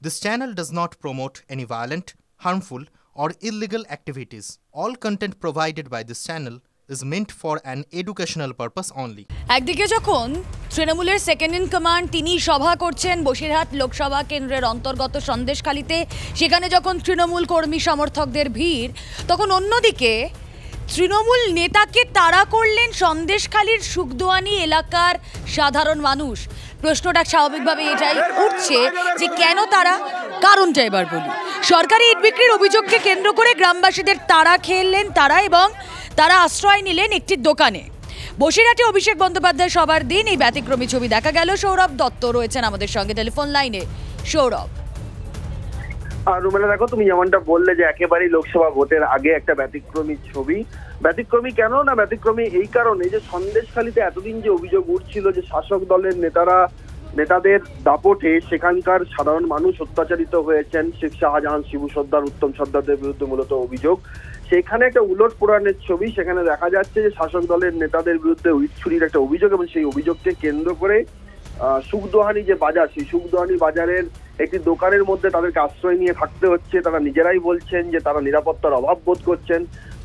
This channel does not promote any violent, harmful, or illegal activities. All content provided by this channel is meant for an educational purpose only. একদিকে যখন তৃণমূলের second in command তিনি সভা করছেন বসিরহাট লোকসভা কেন্দ্রের অন্তর্গত সন্দেশখালীতে, সেখানে যখন তৃণমূল কর্মী সমর্থকদের ভিড়, তখন অন্যদিকে তৃণমূল নেতাকে তাড়া করলেন সন্দেশখালীর সুখদোয়ানি এলাকার সাধারণ মানুষ। প্রশ্নটা স্বাভাবিকভাবে এটাই উঠছে যে কেন তারা, কারণটা এবার বলি। সরকারি ইট বিক্রির অভিযোগকে কেন্দ্র করে গ্রামবাসীদের তাড়া খেললেন তারা এবং তারা আশ্রয় নিলেন একটি দোকানে। বসিরহাটে অভিষেক বন্দ্যোপাধ্যায় সবার দিন এই ব্যতিক্রমী ছবি দেখা গেল। সৌরভ দত্ত রয়েছেন আমাদের সঙ্গে টেলিফোন লাইনে। সৌরভ, রুমেলা, দেখো তুমি যেমনটা বললে যে একেবারেই লোকসভা ভোটের আগে একটা ব্যতিক্রমী ছবি। ব্যতিক্রমী কেন না, ব্যতিক্রমী এই কারণে যে সন্দেশখালীতে এতদিন যে অভিযোগ উঠছিল যে শাসক দলের নেতাদের দাপটে সেখানকার সাধারণ মানুষ অত্যাচারিত হয়েছেন, শেখ শাহজাহান, শিবু সর্দার, উত্তম সর্দারদের বিরুদ্ধে মূলত অভিযোগ। সেখানে একটা উলট পুরাণের ছবি। সেখানে দেখা যাচ্ছে যে শাসক দলের নেতাদের বিরুদ্ধে উইট চুরির একটা অভিযোগ এবং সেই অভিযোগকে কেন্দ্র করে সুখদোহানি যে বাজার, সেই সুখদোহানি বাজারের একটি দোকানের মধ্যে তাদেরকে আশ্রয় নিয়ে থাকতে হচ্ছে। তারা নিজেরাই বলছেন যে তারা নিরাপত্তার অভাব বোধ করছেন।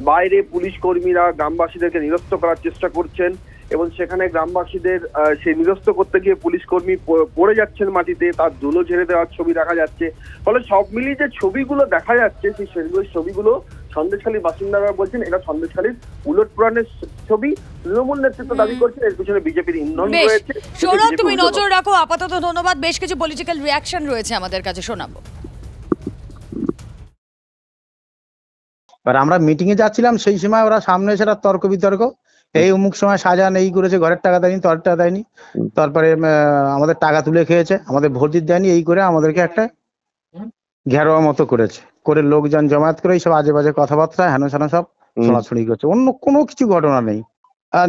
বাইরে পুলিশ কর্মীরা গ্রামবাসীদেরকে নিরস্ত করার চেষ্টা করছেন এবং সেখানে গ্রামবাসীদের সেই নিরস্ত করতে গিয়ে পুলিশ কর্মী পড়ে যাচ্ছেন মাটিতে, তার ধুলো ঝেড়ে দেওয়ার ছবি দেখা যাচ্ছে। ফলে সব মিলিয়ে যে ছবিগুলো দেখা যাচ্ছে সেই ছবিগুলো সন্দেশখালীর বাসিন্দারা বলছেন এটা সন্দেশখালীর উলট পুরাণের ছবি। তৃণমূল নেতৃত্ব দাবি করছেন এর পিছনে বিজেপির ইন্ধন রয়েছে। সৌরভ, তুমি নজর রাখো। আপাতত ধন্যবাদ। বেশ কিছু পলিটিক্যাল রিয়াকশন রয়েছে আমাদের কাছে, শোনাবো। আমরা মিটিং এ যাচ্ছিলাম, সেই সময় ওরা সামনে এসে তর্ক বিতর্ক, এই অমুক সময় শাহজাহান এই করেছে, ঘরের টাকা দেয়নি, তোর টাকা দেয়নি, তারপরে আমাদের টাকা তুলে খেয়েছে, আমাদের ভোট দিতে দেয়নি, এই করে আমাদেরকে একটা ঘেরোয়া মতো করেছে, করে লোকজন জমায়েত করে এইসব আজে বাজে কথাবার্তা হেন সেন সব ছড়াছড়ি করছে। অন্য কোনো কিছু ঘটনা নেই।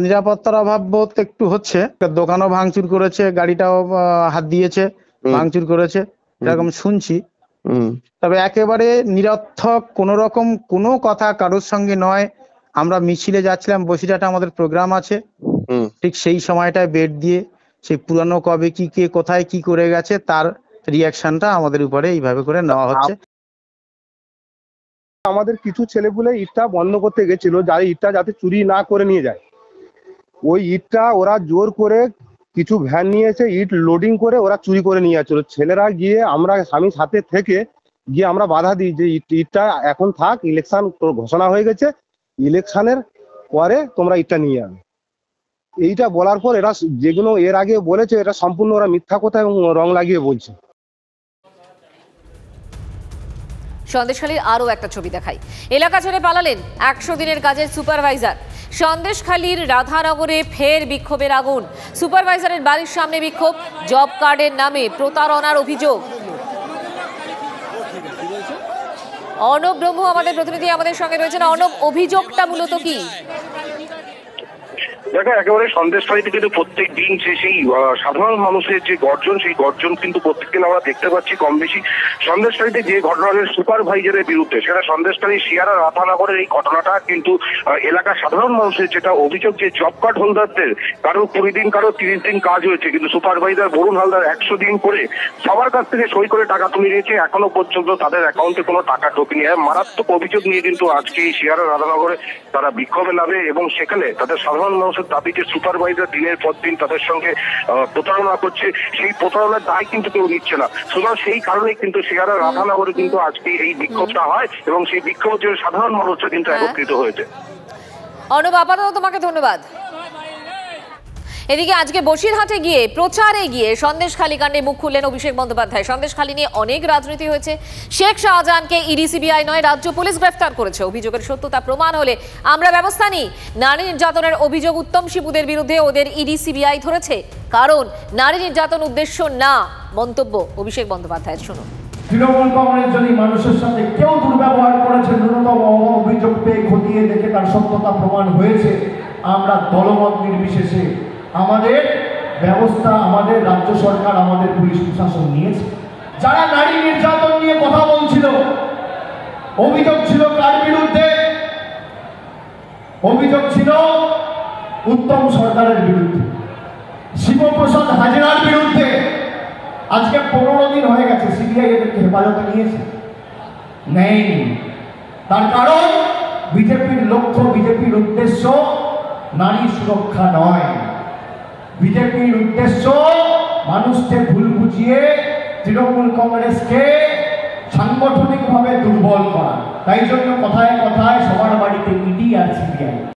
নিরাপত্তার অভাব বোধ একটু হচ্ছে। দোকানও ভাঙচুর করেছে, গাড়িটাও হাত দিয়েছে, ভাঙচুর করেছে, এরকম শুনছি। তবে একেবারে নিরর্থক কোন রকম কোনো কথা কারোর সঙ্গে নয়। আমরা মিছিলে যাচ্ছিলাম, বসিরহাটে আমাদের প্রোগ্রাম আছে, ঠিক সেই সময়টায় বেড দিয়ে সেই পুরানো কবে কি কে কোথায় কি করে গেছে তার রিয়াকশনটা আমাদের উপরে এইভাবে করে নেওয়া হচ্ছে। আমাদের কিছু ছেলেপুলে ইটটা বন্ধ করতে গেছিল, যার ইটটা যাতে চুরি না করে নিয়ে যায়, ওই ইটটা ওরা জোর করে কিছু ভ্যান নিয়েছে, ইট লোডিং করে ওরা চুরি করে নিয়ে যাচ্ছিল। ছেলেরা গিয়ে আমরা স্বামী সাথে থেকে গিয়ে আমরা বাধা দিই যে ইটটা এখন থাক, ইলেকশন ঘোষণা হয়ে গেছে, ইলেকশনের পরে তোমরা ইটটা নিয়ে যাবে। এইটা বলার পর এরা যেগুলো এর আগে বলেছে এটা সম্পূর্ণ ওরা মিথ্যা কথা এবং রং লাগিয়ে বলছে। সন্দেশখালীর আরও একটা ছবি দেখাই। এলাকা ছেড়ে পালালেন 100 দিনের কাজের সুপারভাইজার। সন্দেশখালীর রাধানগরে ফের বিক্ষোভের আগুন। সুপারভাইজারের বাড়ির সামনে বিক্ষোভ, জব কার্ডের নামে প্রতারণার অভিযোগ। অর্ণব ব্রহ্ম আমাদের প্রতিনিধি আমাদের সঙ্গে রয়েছেন। অর্ণব, অভিযোগটা মূলত কি? দেখো, একেবারে সন্দেশখালীতে কিন্তু প্রত্যেক দিন সেই সাধারণ মানুষের যে গর্জন, সেই গর্জন কিন্তু প্রত্যেকদিন আমরা দেখতে পাচ্ছি কম বেশি। সন্দেশখালীতে যে ঘটনা সুপারভাইজারের বিরুদ্ধে, সেটা সন্দেশখালী শিয়ারা রাধানগরের এই ঘটনাটা কিন্তু এলাকার সাধারণ মানুষের যেটা অভিযোগ যে জব কার্ড হোল্ডারদের কারো 20 দিন, কারো 30 দিন কাজ হয়েছে, কিন্তু সুপারভাইজার বরুণ হালদার 100 দিন করে সবার কাছ থেকে সই করে টাকা তুলে নিয়েছে, এখনো পর্যন্ত তাদের অ্যাকাউন্টে কোনো টাকা ঢোকেনি। মারাত্মক অভিযোগ নিয়ে কিন্তু আজকে এই শিয়ারা রাধানগরে তারা বিক্ষোভে নামে এবং সেখানে তাদের সাধারণ মানুষের দাবি যে সুপারভাইজার দিনের পর দিন তাদের সঙ্গে প্রতারণা করছে, সেই প্রতারণার দায় কিন্তু কেউ নিচ্ছে না। সুতরাং সেই কারণে কিন্তু শিয়ারা রাধানগরে কিন্তু আজকে এই বিক্ষোভটা হয় এবং সেই বিক্ষোভের জন্য সাধারণ মানুষরা কিন্তু একত্রিত হয়েছে। অর্ণব, আপাতত তোমাকে ধন্যবাদ। এদিকে আজকে বসিরহাটে গিয়ে প্রচারে গিয়ে সন্দেশখালী কাণ্ডে মুখ খুললেন অভিষেক বন্দ্যোপাধ্যায়। সন্দেশখালী নিয়ে অনেক রাজনীতি হয়েছে। শেখ শাহজাহানকে ইডি সিবিআই নয়, রাজ্য পুলিশ গ্রেফতার করেছে। অভিযোগের সত্যতা প্রমাণ হলে আমরা ব্যবস্থা নিই। নারী নির্যাতনের অভিযোগ উত্তম শিবুদের বিরুদ্ধে ওদের ইডি সিবিআই ধরেছে, কারণ নারী নির্যাতন উদ্দেশ্য না। মন্তব্য অভিষেক বন্দ্যোপাধ্যায়ের, শুনুন। তৃণমূল কংগ্রেস যদি মানুষের সাথে কেউ দুর্ব্যবহার করেছে, ন্যূনতম অভিযোগ পেয়ে খতিয়ে দেখে তার সত্যতা প্রমাণ হয়েছে, আমরা দলমত নির্বিশেষে আমাদের ব্যবস্থা, আমাদের রাজ্য সরকার, আমাদের পুলিশ প্রশাসন নিয়েছে। যারা নারী নির্যাতন নিয়ে কথা বলছিল, অভিযোগ ছিল কার বিরুদ্ধে? অভিযোগ ছিল উত্তম সরকারের বিরুদ্ধে, শিবপ্রসাদ হাজরার বিরুদ্ধে। আজকে 15 দিন হয়ে গেছে, সিবিআই এদেরকে হেফাজতে নিয়েছে? নেই। তার কারণ বিজেপির লক্ষ্য, বিজেপির উদ্দেশ্য নারী সুরক্ষা নয়। বিজেপির উদ্দেশ্য মানুষকে ভুল বুঝিয়ে তৃণমূল কংগ্রেসকে সাংগঠনিকভাবে দুর্বল করা। তাই জন্য কথায় কথায় সবার বাড়িতে ইডি আর সিবিআই।